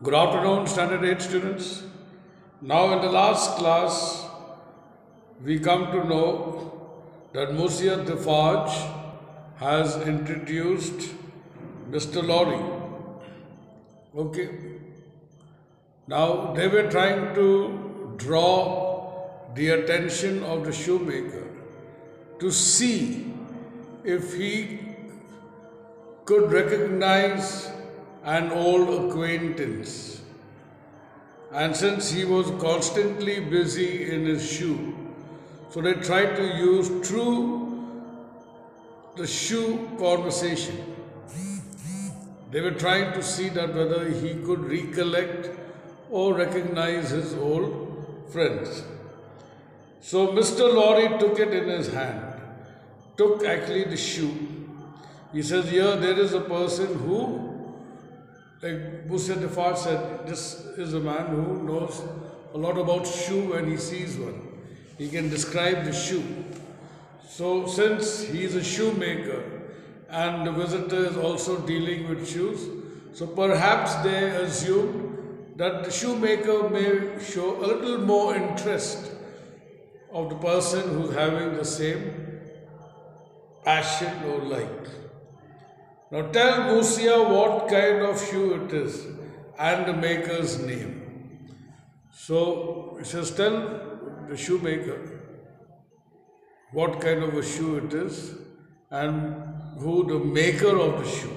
Good afternoon, Standard 8 students. Now, in the last class, we come to know that Monsieur Defarge has introduced Mr. Lorry. Okay. Now, they were trying to draw the attention of the shoemaker to see if he could recognize an old acquaintance. And since he was constantly busy in his shoe, so they tried to use the shoe conversation. They were trying to see that whether he could recollect or recognize his old friends. So Mr. Lorry took it in his hand, took actually the shoe. He says, here there is a person who, like Monsieur Defarge said, this is a man who knows a lot about shoe when he sees one. He can describe the shoe. So since he is a shoemaker and the visitor is also dealing with shoes, so perhaps they assumed that the shoemaker may show a little more interest of the person who's having the same passion or like. Now tell Monsieur what kind of shoe it is and the maker's name. So it says, tell the shoemaker what kind of a shoe it is and who the maker of the shoe.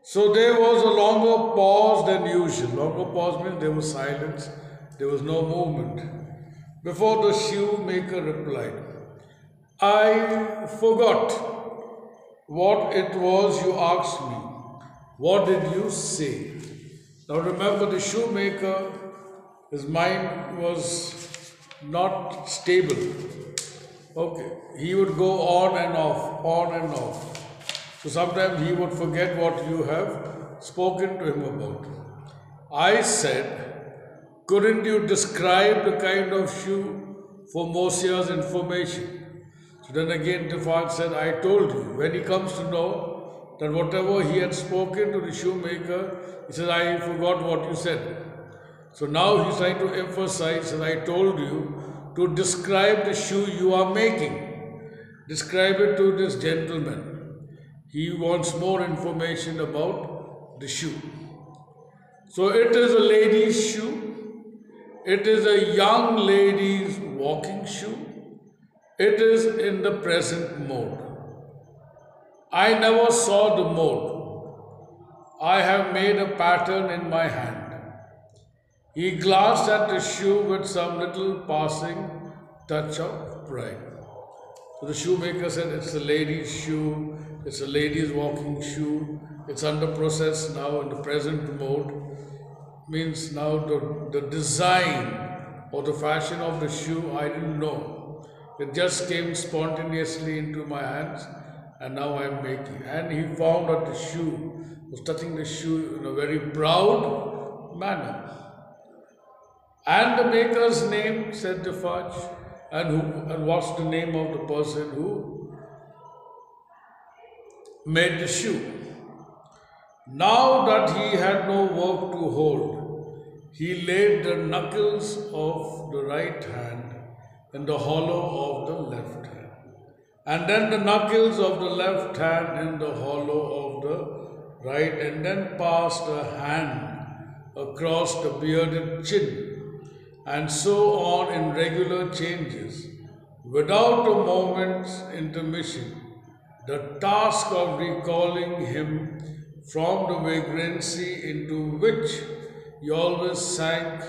So there was a longer pause than usual. Longer pause means there was silence, there was no movement. Before the shoemaker replied, I forgot what it was you asked me. What did you say? Now remember, the shoemaker, his mind was not stable. Okay, he would go on and off, on and off. So sometimes he would forget what you have spoken to him about. I said, couldn't you describe the kind of shoe for Monsieur's information? So then again Defarge said, I told you. When he comes to know that whatever he had spoken to the shoemaker, he says, I forgot what you said. So now he's trying to emphasize that I told you to describe the shoe you are making. Describe it to this gentleman. He wants more information about the shoe. So it is a lady's shoe. It is a young lady's walking shoe. It is in the present mode. I never saw the mode. I have made a pattern in my hand. He glanced at the shoe with some little passing touch of pride. So the shoemaker said, it's a lady's shoe, it's a lady's walking shoe, it's under process now in the present mode. Means now the design or the fashion of the shoe I didn't know. It just came spontaneously into my hands and now I'm making. And he found that the shoe was touching the shoe in a very proud manner. And the maker's name, said Defarge, and what's the name of the person who made the shoe? Now that he had no work to hold, he laid the knuckles of the right hand in the hollow of the left hand, and then the knuckles of the left hand in the hollow of the right, and then passed a hand across the bearded chin, and so on in regular changes, without a moment's intermission. The task of recalling him from the vagrancy into which he always sank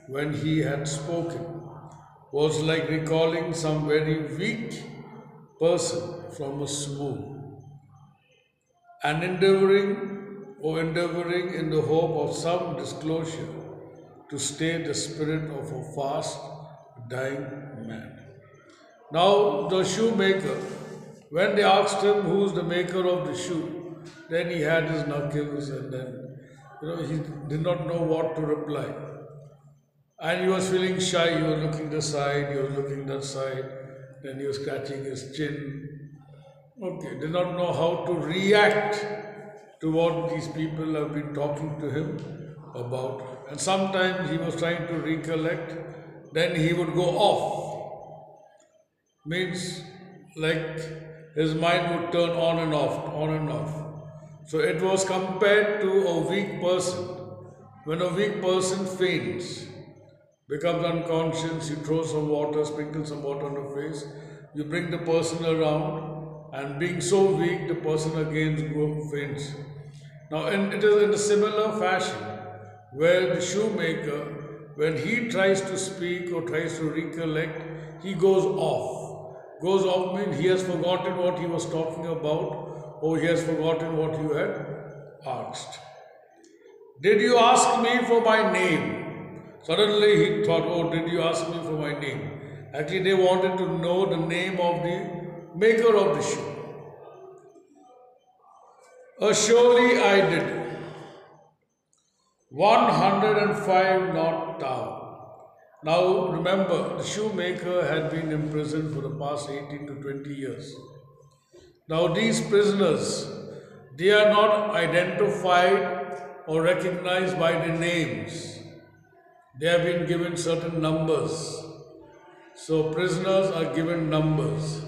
when he had spoken was like recalling some very weak person from a swoon, and endeavoring in the hope of some disclosure to stay the spirit of a fast dying man. Now the shoemaker, when they asked him who's the maker of the shoe, then he had his knuckles and then he did not know what to reply. And he was feeling shy, he was looking this side, he was looking that side, then he was scratching his chin. Okay, did not know how to react to what these people have been talking to him about. And sometimes he was trying to recollect, then he would go off. Means like his mind would turn on and off, on and off. So it was compared to a weak person. When a weak person faints, becomes unconscious, you throw some water, sprinkle some water on the face, you bring the person around, and being so weak, the person again faints. Now, it is in a similar fashion where the shoemaker, when he tries to speak or tries to recollect, he goes off. Goes off means he has forgotten what he was talking about, or he has forgotten what you had asked. Did you ask me for my name? Suddenly he thought, oh, did you ask me for my name? Actually, they wanted to know the name of the maker of the shoe. Surely I did. 105 not down. Now remember, the shoemaker had been imprisoned for the past 18 to 20 years. Now these prisoners, they are not identified or recognized by the names. They have been given certain numbers. So prisoners are given numbers.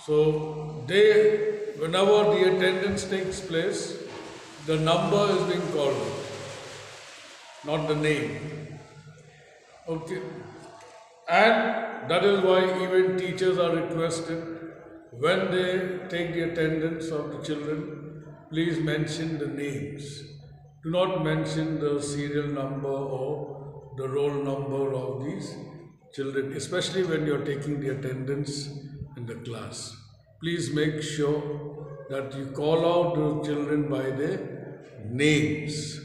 So whenever the attendance takes place, the number is being called out, not the name. Okay. And that is why even teachers are requested, when they take the attendance of the children, please mention the names. Do not mention the serial number or the roll number of these children, especially when you are taking the attendance in the class. Please make sure that you call out the children by their names.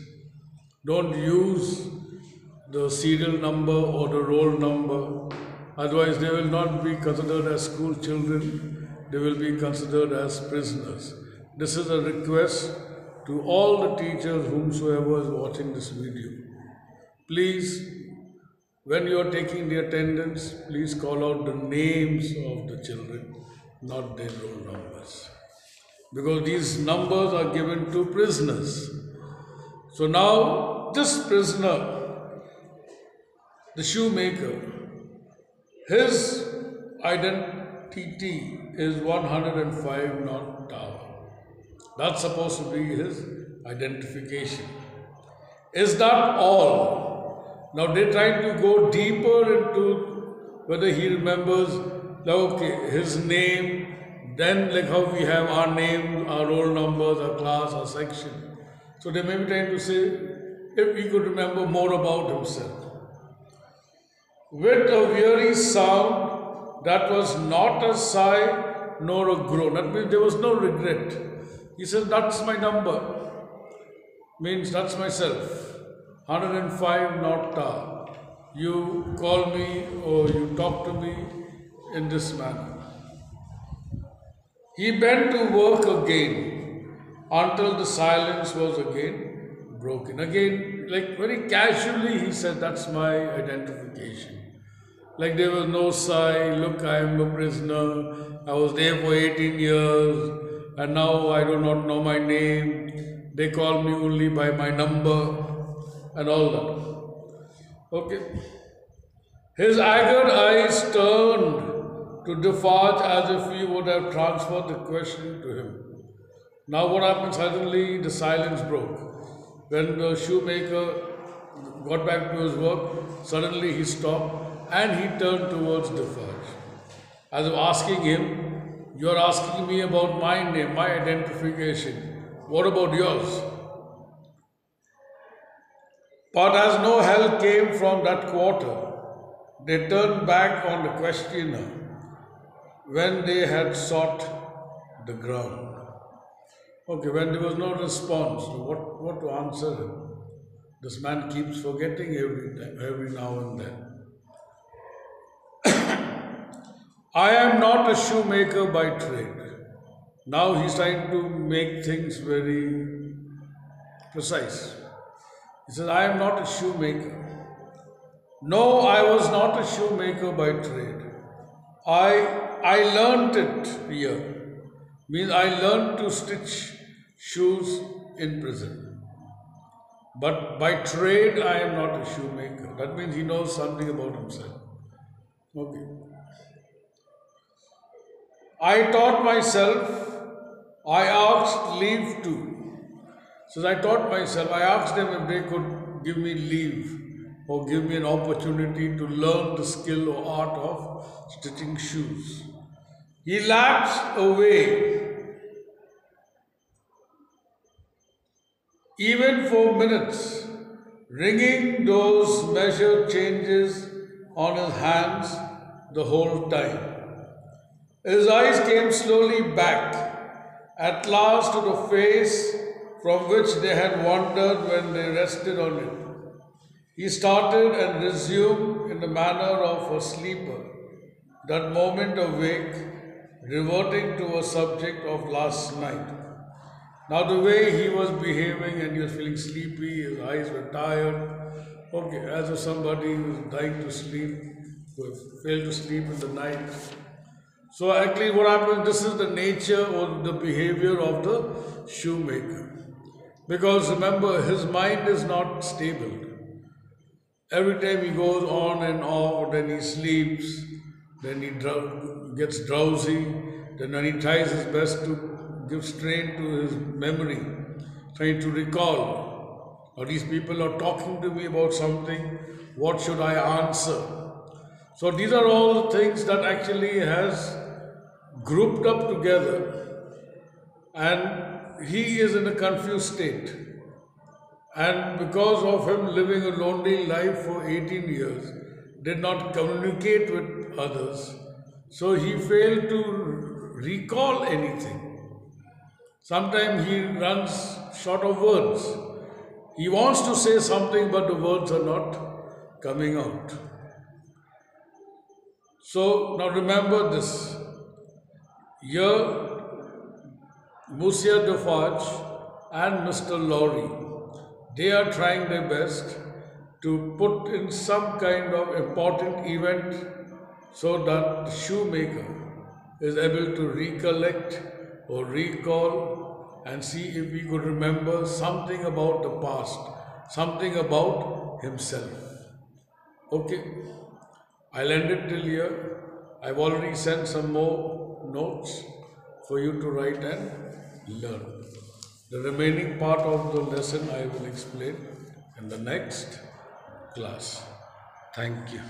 Don't use the serial number or the roll number. Otherwise, they will not be considered as school children. They will be considered as prisoners. This is a request to all the teachers, whomsoever is watching this video. Please, when you are taking the attendance, please call out the names of the children, not their roll numbers. Because these numbers are given to prisoners. So now, this prisoner, the shoemaker, his identity is 105 not down. That's supposed to be his identification. Is that all? Now they're trying to go deeper into whether he remembers, okay, his name, then like how we have our name, our roll numbers, our class, our section. So they may be trying to say, if he could remember more about himself. With a weary sound that was not a sigh nor a groan. That means there was no regret. He said, that's my number. Means that's myself. 105 not ta. You call me or you talk to me in this manner. He bent to work again until the silence was again broken. Again, like very casually he said, that's my identification. Like there was no sigh, look, I am a prisoner, I was there for 18 years, and now I do not know my name, they call me only by my number, and all that. Okay. His haggard eyes turned to Defarge as if he would have transferred the question to him. Now what happened? Suddenly the silence broke. When the shoemaker got back to his work, suddenly he stopped and he turned towards Defarge, as if asking him, you are asking me about my name, my identification. What about yours? But as no help came from that quarter, they turned back on the questioner when they had sought the ground. Okay, when there was no response, what to answer him? This man keeps forgetting every now and then. I am not a shoemaker by trade. Now he's trying to make things very precise. He says, I am not a shoemaker. No, I was not a shoemaker by trade. I learnt it here. Means I learned to stitch shoes in prison. but by trade I am not a shoemaker. That means he knows something about himself. Okay. I taught myself, I asked leave to. So I taught myself, I asked them if they could give me leave or give me an opportunity to learn the skill or art of stitching shoes. He lapsed away, even for minutes, ringing those measured changes on his hands the whole time. His eyes came slowly back, at last to the face from which they had wandered when they rested on it. He started and resumed in the manner of a sleeper, that moment awake, reverting to a subject of last night. Now the way he was behaving and he was feeling sleepy, his eyes were tired, okay, as if somebody was dying to sleep, who failed to sleep in the night. So actually what happens, this is the nature or the behavior of the shoemaker. Because remember, his mind is not stable. Every time he goes on and off, then he sleeps, then he gets drowsy, then when he tries his best to give strain to his memory, trying to recall, or these people are talking to me about something, what should I answer? So these are all the things that actually has grouped up together, and he is in a confused state. And because of him living a lonely life for 18 years, did not communicate with others, so he failed to recall anything. Sometimes he runs short of words. He wants to say something, but the words are not coming out. So now remember this. Here, Monsieur Defarge and Mr. Lorry, they are trying their best to put in some kind of important event so that the shoemaker is able to recollect or recall and see if he could remember something about the past, something about himself. Okay, I'll end it till here. I've already sent some more notes for you to write and learn. The remaining part of the lesson I will explain in the next class. Thank you.